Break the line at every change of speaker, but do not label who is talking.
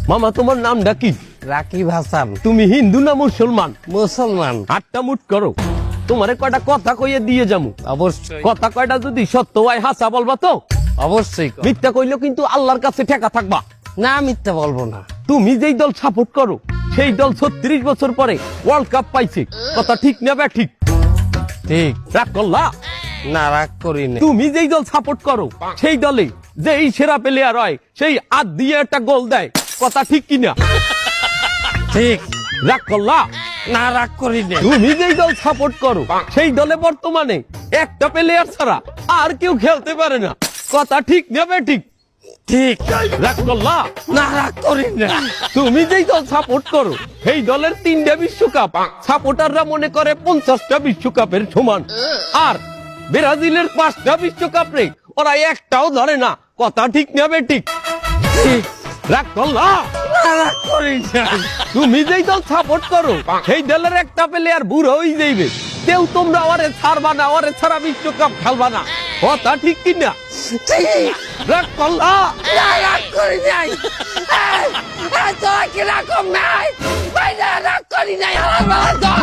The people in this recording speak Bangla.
মামা তোমার নামটা কি?
রাকিব হাসান।
তুমি হিন্দু না মুসলমান?
মুসলমান।
আটটা মুট করো, তোমারে কয়টা কথা কইয়ে দিয়ে যামু।
অবশ্যই
কথা কয়টা যদি সত্য হয় হাসা বলবা তো?
অবশ্যই।
মিথ্যা কইলেও কিন্তু আল্লাহর কাছে ঠেকা থাকবা।
না মিথ্যা বলবো না।
তুমি যেই দল সাপোর্ট করো সেই দল 36 বছর পরে ওয়ার্ল্ড কাপ পাইছে, কথা ঠিক না বে ঠিক?
ঠিক।
রাগ করলা?
না রাগ করি না।
তুমি যেই দল সাপোর্ট করো সেই দলে যেই সেরা প্লেয়ার হয় সেই হাত দিয়ে একটা গোল দেয়, কথা ঠিক কিনা?
ঠিক।
রাগ করলা?
না রাগ করি না।
তুমি যেই দল সাপোর্ট করো সেই দলে বর্তমানে একটা প্লেয়ার ছাড়া আর কেউ খেলতে পারে না, কথা ঠিক না বে ঠিক?
ঠিক।
রাগ করলা?
না রাগ করি না।
তুমি যেই দল সাপোর্ট করো সেই দলের 3টা বিশ্বকাপ সাপোর্টাররা মনে করে 50টা বিশ্বকাপের সমান, আর ব্রাজিলের 5টা বিশ্বকাপ রে ওরা একটাও ধরে না, কথা ঠিক না বে ঠিক?
ঠিক।
রাগ করলা?
না রাগ করি না।
তুমি যেই দল সাপোর্ট করো সেই দলের একটা প্লেয়ার বুড়ো হয়ে যাইবে, কেউ তোমরা ওরে ছাড়বা না, ওরে ছাড়া বিশ্বকাপ খেলবা না, কথা ঠিক কিনা?
ঠিক।
রাগ করলা?
না রাগ করি নাই। তোরা কি রাগ নাই? রাগ করি নাই। আমার বাবা